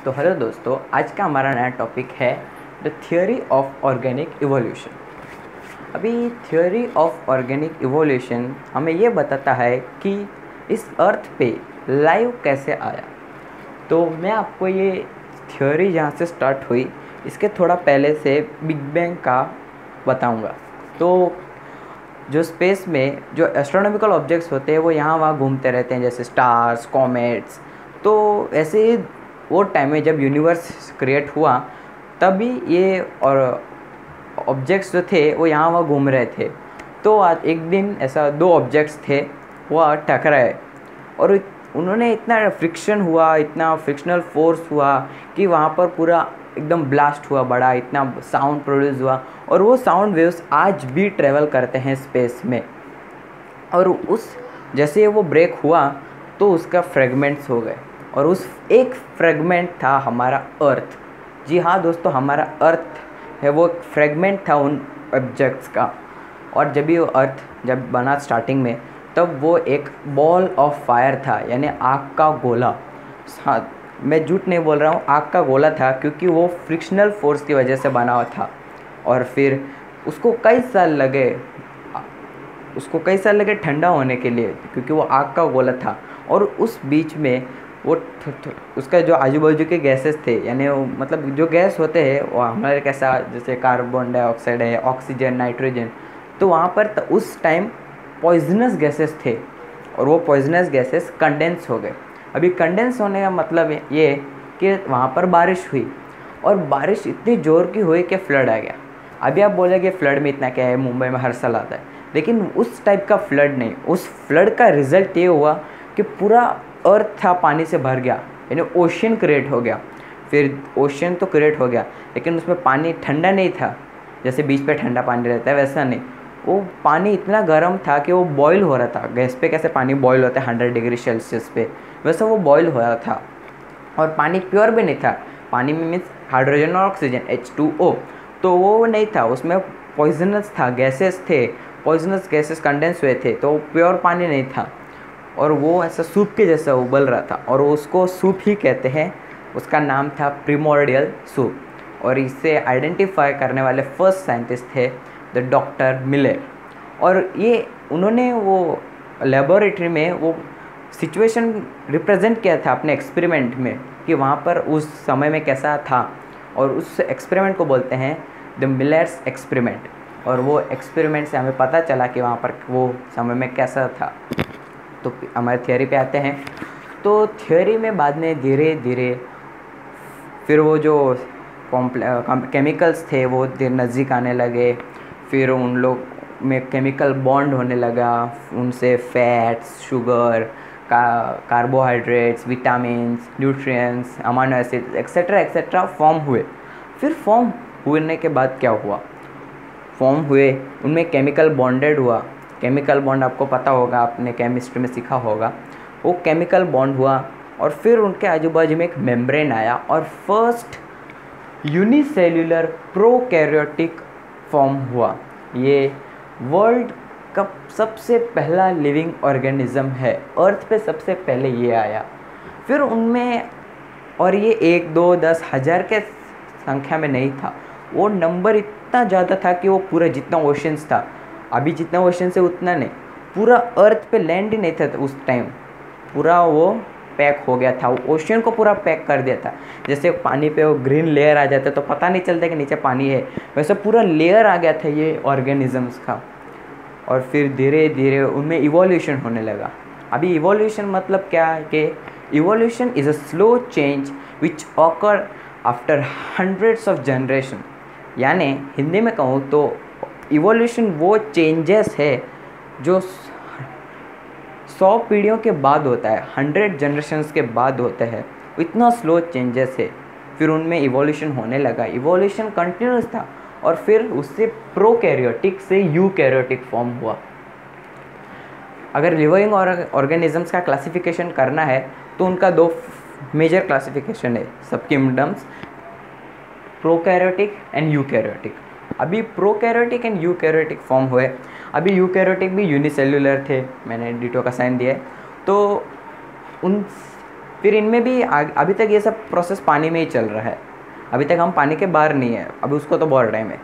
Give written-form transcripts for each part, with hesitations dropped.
तो हेलो दोस्तों, आज का हमारा नया टॉपिक है the theory of organic evolution. अभी थियोरी ऑफ ऑर्गेनिक इवोल्यूशन हमें ये बताता है कि इस अर्थ पे लाइफ कैसे आया। तो मैं आपको ये थियोरी जहाँ से स्टार्ट हुई इसके थोड़ा पहले से बिग बैंग का बताऊँगा। तो जो स्पेस में जो एस्ट्रोनॉमिकल ऑब्जेक्ट्स होते हैं वो यहाँ वहाँ घूमते रहते हैं, जैसे स्टार्स, कॉमेट्स। तो ऐसे ही वो टाइम में जब यूनिवर्स क्रिएट हुआ तभी ये और ऑब्जेक्ट्स जो थे वो यहाँ वहाँ घूम रहे थे। तो आज एक दिन ऐसा दो ऑब्जेक्ट्स थे वो टकराए और उन्होंने इतना फ्रिक्शन हुआ, इतना फ्रिक्शनल फोर्स हुआ कि वहाँ पर पूरा एकदम ब्लास्ट हुआ, बड़ा इतना साउंड प्रोड्यूस हुआ। और वो साउंड वेव्स आज भी ट्रेवल करते हैं स्पेस में। और उस जैसे वो ब्रेक हुआ तो उसका फ्रेगमेंट्स हो गए और उस एक फ्रेगमेंट था हमारा अर्थ। जी हाँ दोस्तों, हमारा अर्थ है वो एक फ्रेगमेंट था उन ऑब्जेक्ट्स का। और जब भी वो अर्थ जब बना स्टार्टिंग में तब वो एक बॉल ऑफ फायर था, यानी आग का गोला। हाँ, मैं झूठ नहीं बोल रहा हूँ, आग का गोला था, क्योंकि वो फ्रिक्शनल फोर्स की वजह से बना हुआ था। और फिर उसको कई साल लगे ठंडा होने के लिए, क्योंकि वो आग का गोला था। और उस बीच में वो उसका जो आजू बाजू के गैसेस थे, यानी मतलब जो गैस होते हैं वो हमारे कैसा, जैसे कार्बन डाइऑक्साइड है, ऑक्सीजन, नाइट्रोजन। तो वहाँ पर उस टाइम पॉइजनस गैसेस थे और वो पॉइजनस गैसेस कंडेंस हो गए। अभी कंडेंस होने का मतलब ये कि वहाँ पर बारिश हुई और बारिश इतनी ज़ोर की हुई कि फ्लड आ गया। अभी आप बोलेंगे फ्लड में इतना क्या है, मुंबई में हर साल आता है, लेकिन उस टाइप का फ्लड नहीं। उस फ्लड का रिज़ल्ट ये हुआ कि पूरा अर्थ था पानी से भर गया, यानी ओशन क्रिएट हो गया। फिर ओशन तो क्रिएट हो गया लेकिन उसमें पानी ठंडा नहीं था, जैसे बीच पे ठंडा पानी रहता है वैसा नहीं। वो पानी इतना गर्म था कि वो बॉईल हो रहा था। गैस पे कैसे पानी बॉईल होता है 100 डिग्री सेल्सियस पे, वैसा वो बॉईल हो रहा था। और पानी प्योर भी नहीं था। पानी में मीन्स हाइड्रोजन और ऑक्सीजन, H2O, तो वो नहीं था, उसमें पॉइजनस था, गैसेस थे, पॉइजनस गैसेस कंडेंस हुए थे, तो प्योर पानी नहीं था। और वो ऐसा सूप के जैसा उबल रहा था और उसको सूप ही कहते हैं। उसका नाम था प्रिमोर्डियल सूप। और इसे आइडेंटिफाई करने वाले फर्स्ट साइंटिस्ट थे द डॉक्टर मिलर। और ये उन्होंने वो लेबोरेटरी में वो सिचुएशन रिप्रेजेंट किया था अपने एक्सपेरिमेंट में कि वहाँ पर उस समय में कैसा था। और उस एक्सपेरिमेंट को बोलते हैं द मिलर्स एक्सपेरिमेंट। और वो एक्सपेरिमेंट से हमें पता चला कि वहाँ पर वो समय में कैसा था। तो हमारे थियोरी पे आते हैं। तो थियोरी में बाद में धीरे धीरे फिर वो जो केमिकल्स थे वो नज़दीक आने लगे। फिर उन लोग में केमिकल बॉन्ड होने लगा, उनसे fats, sugar, carbohydrates, vitamins, nutrients, amino acids etcetera etcetera form हुए। फिर फॉर्म होने के बाद क्या हुआ, फॉर्म हुए उनमें केमिकल बॉन्डेड हुआ। केमिकल बॉन्ड आपको पता होगा, आपने केमिस्ट्री में सीखा होगा। वो केमिकल बॉन्ड हुआ और फिर उनके आजू बाजू में एक मेम्ब्रेन आया और फर्स्ट यूनिसेल्युलर प्रोकैरियोटिक फॉर्म हुआ। ये वर्ल्ड का सबसे पहला लिविंग ऑर्गेनिज्म है, अर्थ पे सबसे पहले ये आया। फिर उनमें, और ये 1, 2, 10, 1000 के संख्या में नहीं था, वो नंबर इतना ज़्यादा था कि वो पूरा जितना ओशंस था, अभी जितना ओशन से उतना नहीं, पूरा अर्थ पे लैंड ही नहीं था उस टाइम, पूरा वो पैक हो गया था। वो ओशन को पूरा पैक कर दिया था। जैसे पानी पे वो ग्रीन लेयर आ जाता है तो पता नहीं चलता कि नीचे पानी है, वैसे पूरा लेयर आ गया था ये ऑर्गेनिजम्स का। और फिर धीरे धीरे उनमें इवोल्यूशन होने लगा। अभी इवोल्यूशन मतलब क्या है कि evolution is a slow change which occur after hundreds of generation. यानी हिंदी में कहूँ तो इवोल्यूशन वो चेंजेस है जो 100 पीढ़ियों के बाद होता है, 100 जनरेशन्स के बाद होते हैं। इतना स्लो चेंजेस है। फिर उनमें इवोल्यूशन होने लगा, इवोल्यूशन कंटिन्यूस था और फिर उससे प्रोकैरियोटिक से यूकैरियोटिक फॉर्म हुआ। अगर लिविंग ऑर्गेनिजम्स का क्लासिफिकेशन करना है तो उनका 2 मेजर क्लासिफिकेशन है, सब किंगडम्स, प्रोकैरियोटिक एंड यूकैरियोटिक। अभी प्रोकैरियोटिक एंड यूकैरियोटिक फॉर्म हुए। अभी यूकैरियोटिक भी यूनिसेल्युलर थे, मैंने डिटो का साइन दिया है। तो फिर इनमें भी अभी तक ये सब प्रोसेस पानी में ही चल रहा है, अभी तक हम पानी के बाहर नहीं है, अभी उसको तो बहुत टाइम है।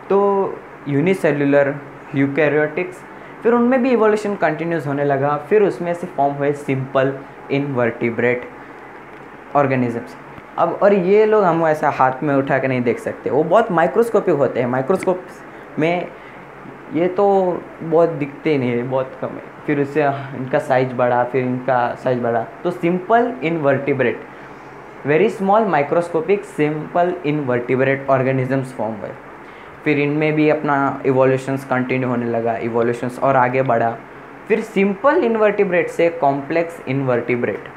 तो यूनिसेल्युलर यूकैरियोटिक्स, फिर उनमें भी इवोल्यूशन कंटिन्यूस होने लगा, फिर उसमें से फॉर्म हुए सिंपल इनवर्टिब्रेट ऑर्गेनिजम्स। अब और ये लोग हम ऐसा हाथ में उठा के नहीं देख सकते, वो बहुत माइक्रोस्कोपिक होते हैं, माइक्रोस्कोप में ये तो बहुत दिखते ही नहीं है, बहुत कम है। फिर उससे इनका साइज बढ़ा, फिर इनका साइज बढ़ा, तो simple invertebrate, very small microscopic simple invertebrate organisms form हुए। फिर इनमें भी अपना इवोल्यूशंस कंटिन्यू होने लगा, इवोल्यूशंस और आगे बढ़ा। फिर सिंपल इनवर्टिब्रेट से कॉम्प्लेक्स इनवर्टिब्रेट,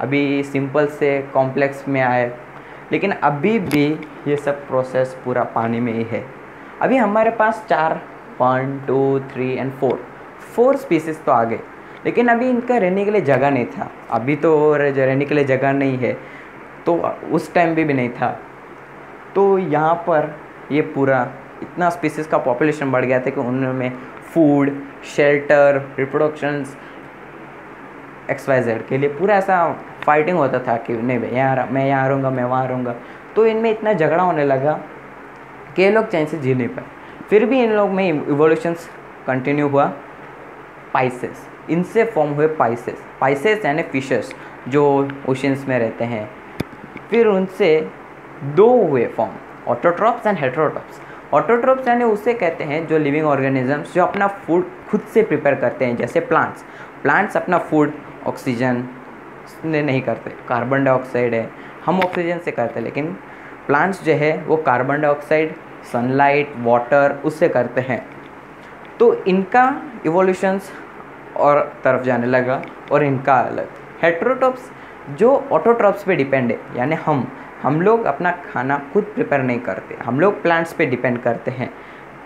अभी सिंपल से कॉम्प्लेक्स में आए, लेकिन अभी भी ये सब प्रोसेस पूरा पानी में ही है। अभी हमारे पास 4 1 2 3 एंड 4 स्पीसीज तो आ गए, लेकिन अभी इनका रहने के लिए जगह नहीं था। अभी तो रहने के लिए जगह नहीं है, तो उस टाइम भी नहीं था। तो यहाँ पर ये पूरा इतना स्पीसीज का पॉपुलेशन बढ़ गया था कि उनमें फूड, शेल्टर, रिप्रोडक्शंस, XYZ के लिए पूरा ऐसा फाइटिंग होता था कि नहीं भाई यहाँ मैं यहाँ रहूँगा, मैं वहाँ रहूँगा। तो इनमें इतना झगड़ा होने लगा कि ये लोग चैन से जी नहीं पाए। फिर भी इन लोग में इवोल्यूशंस कंटिन्यू हुआ। पाइसेस, इनसे फॉर्म हुए पाइसेस, पाइसेस यानी फिशेस जो ओशंस में रहते हैं। फिर उनसे 2 हुए form, autotrophs and heterotrophs. Autotrophs यानी उसे कहते हैं जो लिविंग ऑर्गेनिजम्स जो अपना फूड खुद से प्रिपेयर करते हैं, जैसे प्लांट्स अपना फूड ऑक्सीजन ने नहीं करते, कार्बन डाइऑक्साइड है, हम ऑक्सीजन से करते हैं, लेकिन प्लांट्स जो है वो कार्बन डाइऑक्साइड, सनलाइट, वाटर उससे करते हैं। तो इनका इवोल्यूशंस और तरफ जाने लगा और इनका अलग। हेटेरोट्रॉप्स जो ऑटोट्रॉप्स पे डिपेंड है, यानी हम लोग अपना खाना खुद प्रिपेयर नहीं करते, हम लोग प्लांट्स पे डिपेंड करते हैं,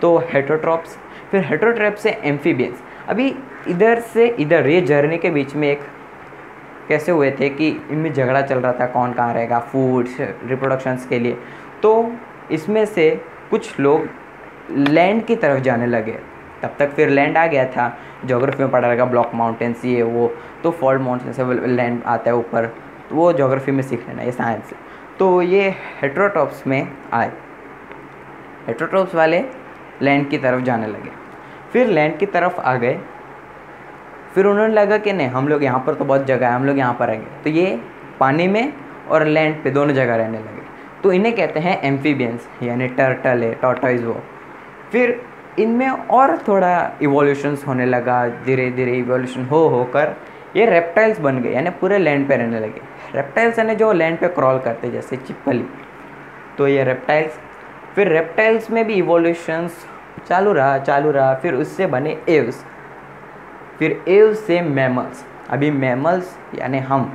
तो हेटेरोट्रॉप्स। फिर हेटेरोट्रॉप्स से एम्फीबियंस। अभी इधर से इधर ये जर्नी के बीच में एक कैसे हुए थे कि इनमें झगड़ा चल रहा था कौन कहाँ रहेगा फूड रिप्रोडक्शंस के लिए। तो इसमें से कुछ लोग लैंड की तरफ जाने लगे, तब तक फिर लैंड आ गया था, ज्योग्राफी में पढ़ा रहेगा ब्लॉक माउंटेन्स ये वो, तो फॉल्ट माउंटेन से लैंड आता है ऊपर, तो वो ज्योग्राफी में सीख लेना, ये साइंस। तो ये हेटेरोट्रॉप्स में आए, हेटेरोट्रॉप्स वाले लैंड की तरफ जाने लगे। फिर लैंड की तरफ आ गए, फिर उन्होंने लगा कि नहीं हम लोग यहाँ पर तो बहुत जगह है, हम लोग यहाँ पर रहेंगे, तो ये पानी में और लैंड पे दोनों जगह रहने लगे। तो इन्हें कहते हैं एम्फीबियंस, यानी टर्टल है, टॉर्टोइज वो। फिर इनमें और थोड़ा इवोल्यूशंस होने लगा, धीरे धीरे इवोल्यूशन होकर ये रेप्टाइल्स बन गए, यानी पूरे लैंड पे रहने लगे। रेप्टाइल्स यानी जो लैंड पे क्रॉल करते जैसे चिपकली, तो ये रेप्टाइल्स। फिर रेप्टाइल्स में भी इवोल्यूशंस चालू रहा, फिर उससे बने एव्स, फिर एव्स से मैमल्स। अभी मैमल्स यानी हम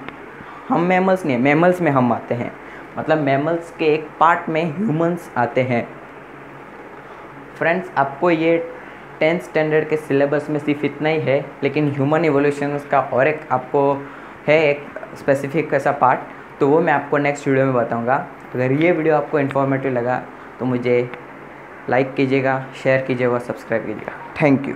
मैमल्स नहीं, मैमल्स में हम आते हैं, मतलब मैमल्स के एक पार्ट में ह्यूमंस आते हैं। फ्रेंड्स, आपको ये 10th स्टैंडर्ड के सिलेबस में सिर्फ इतना ही है, लेकिन ह्यूमन इवोल्यूशन का और एक आपको है एक स्पेसिफिक ऐसा पार्ट, तो वो मैं आपको नेक्स्ट वीडियो में बताऊंगा। अगर ये वीडियो आपको इन्फॉर्मेटिव लगा तो मुझे लाइक कीजिएगा, शेयर कीजिएगा और सब्सक्राइब कीजिएगा। Thank you.